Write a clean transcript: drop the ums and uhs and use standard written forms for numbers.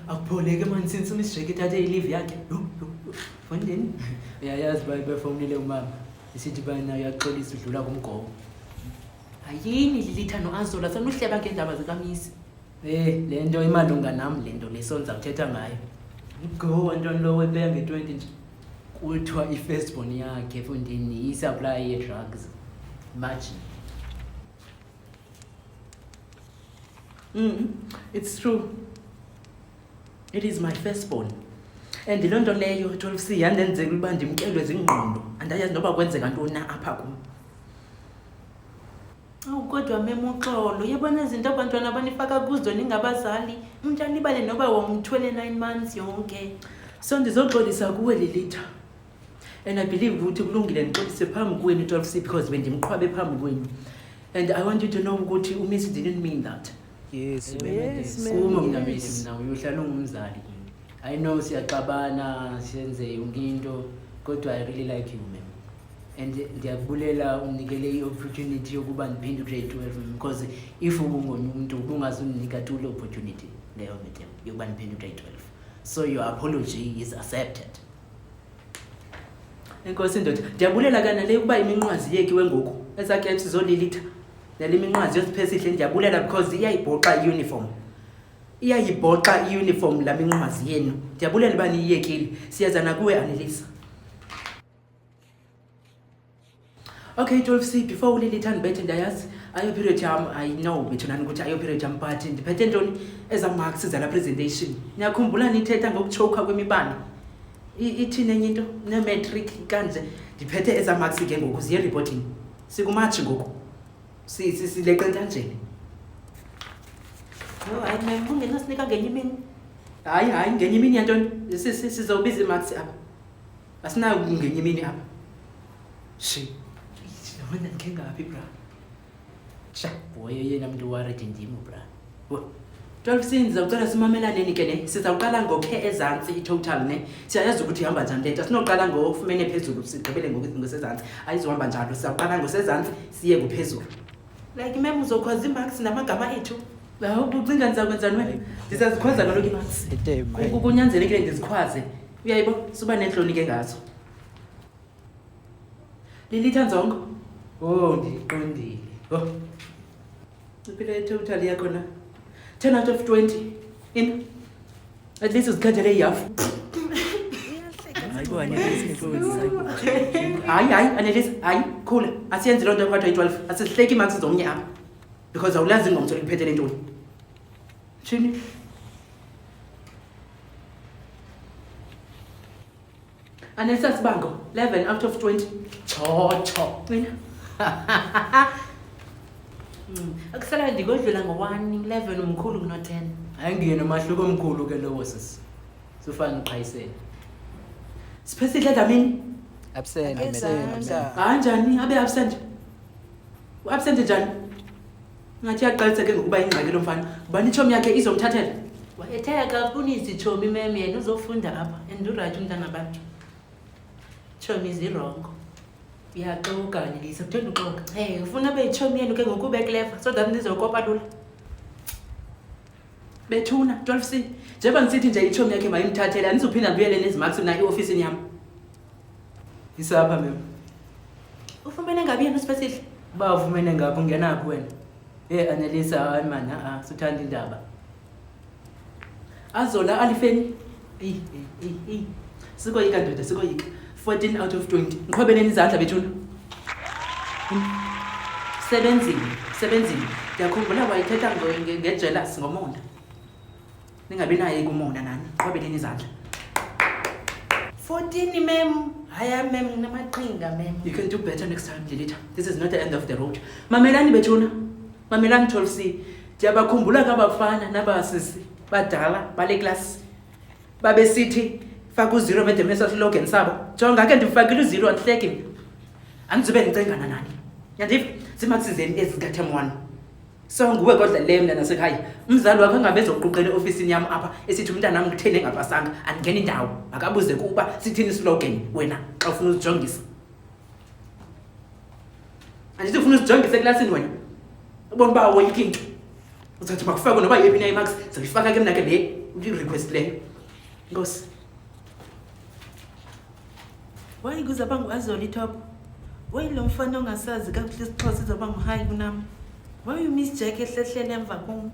akupholeke manje since uMiss Jackie thathe i-leave yakhe. Mfondini uyayazi bayibefonile umama isithi bana uyaxolisa udlula kumgogo. Ayini Lilitha noAzola senuhleba ngendaba zikaMisi. Le nto imalunga nami le nto lesonza uthetha ngayo. Go Antoni lo webeya nge-20 nje. Kuthiwa i-firstborn yakhe Mfondini i-supply ye-drugs. Imagine. It's true. It is my firstborn. And loo nto leyo 12C yandenzela ukuba ndimkelwe zingqondo. Andayazi noba kwenzeka ntoni na apha kum. Kodwa memuxolo yabona izinto abantwana abanifaka kuzo ningabazali. Umntana libale noba wamthwele 9 months yonke. So ndizoxolisa kuwe Lilitha. And I believe ukuthi kulungile ndixolise phambi kwenu 12C because bendimqhwabe phambi kwenu. And I want you to know ukuthi uMiss didn't mean that. Yes, Uma mnamisi mina uyohlala ungumzali. I know siyaxabana siyenze yonke into kodwa I really like you ma'am. And ndiyakubulela unikele i-opportunity yokuba ndiphinde grade 12 because if ubungonye umuntu ubungazunika tu le opportunity leyo madam yokuba ndiphinde grade 12. So your apology is accepted. Enkosi ndoda ndiyabulela kana le ukuba iminqwazi yekiwe ngoku esakhe sizolilitha. Nale minqwazi yosiphesihle ndiyabulela because iyayibhoxa i-uniform. Iyayibhoxa i-uniform la minqwazi yenu. Ndiyabulela bani iyekile. Siyazana kuwe Annelisa. Okay 12C before ulilitha ndibethe ndayazi ayo period yam I know bethunani ukuthi ayo period yam but ndiphethe ntoni eza marks za la presentation. Niyakhumbula nithetha ngokuchoka kwemibane. Ithini enye into ne matric kanje ndiphethe eza marks ke ngoku siye reporting. Sikumatch ngoku. Sileqa kanjeni. Hayi mama ungenasinika ngenye imini. Hayi ngenye imini yantoni sizobiza imarks apha. Asinayo ngenye imini apha. Shi. Wena ngeke ngaphi bra? Cha boy yena umuntu waredi ndimo bra. Wo 12C ngizawucela simamelane nike ne sizawuqala ngokhe ezantsi itotal ne siyayazi ukuthi ihamba njani lento sinoqala ngofumene phezulu sigqibele ngosezantsi ayizohamba njalo sizawuqala ngosezantsi siye kuphezulu. Like mem uzokhwaza imarks namagama ethu. La ucinga nizakwenza wena? Ndisazikhwaza ngalokho imarks. Kunyanzelekile ndizikhwaze. Uyayibo suba nenhloni ke ngazo. Lilitha Nzongo. Ndiqondile. Iphela total yakho na 10 out of 20. In at least uzikhathele iyafu. Hayi Annelisa hayi khula asiyenze lonto ekwathi 12 asihleki imarks zomnye apha because awulazi ingomso likuphethe lentoni. Chini Annelisa Sibango 11 out of 20. Cho. Wena. Akusala ndigodlula ngo1 11 umkhulu kuno 10. Ayingene mahluko omkhulu ke lowo sisi. Sifana uqhayisela. Siphesihle Dlamini. Absent. Kanjani abe absent? U-absent njani? Ngathi yaqalisa ke ngokuba ingxaki lo mfana. Ubani ichomi yakhe izomthathela? Wayetheka kakhulu izichomi meme yena uzofunda apha and uright umntana abantu. Chomi zirongo. Uyaxoka Annelisa kuthenda uxoka. Ufuna beyichomi yenu ke ngokube clever so that nizokopa lula. Bethuna 12C. Njengoba ngisithi nje ichomi yakhe mayimthathele anizophinda ngibuyele nezimarks na i-office yami. Isapha mem. Ufumene ngabi yena uSiphesihle? Ba ufumene ngapho ungenaphi wena? Annelisa hayi man suthanda indaba. Azola alifeni. Sikoyika ndoda sikoyika. 14 out of 20. Ngikhobeleni izandla bethuna. Sebenzini. Ngiyakhumbula wayithetha ngejealous ngomonda. Ningabi naye kumonda nani. Ngikhobeleni izandla. 14 mem. Haya mem nginamaqhinga mem. You can do better next time Lilitha. This is not the end of the road. Mamelani bethuna. Mamelani 12C. Ndiyabakhumbula kabafana nabasisi badala bale class. Babesithi faka u0 medemesa slogan sabo. Jonga ke ndifakile u0 andihleki. Andizobe ngicengana nani. Yandiva zimarks zeni ezintathe 1. So nguwe kodwa le mna nasekhaya. Umzali wakho angabe ezoquqela eofisini yami apha esithi umntana nami kuthene ngapasanga andingena indawo. Akabuze kuba sithini slogan wena xa ufuna uzijongisa. Andithi ufuna uzijongisa eklasini wena. Ubona ba woyika into. Uzathi makufake noba yephi na imarks zifaka ke mina ke le request leyo. Nkosi. Why kuzoba ngu-Azoli Top? Why lo mfana ongasazi kakuhle isiXhosa izoba ngu-high kunami? Why you miss Jack ehlehlele emva kum?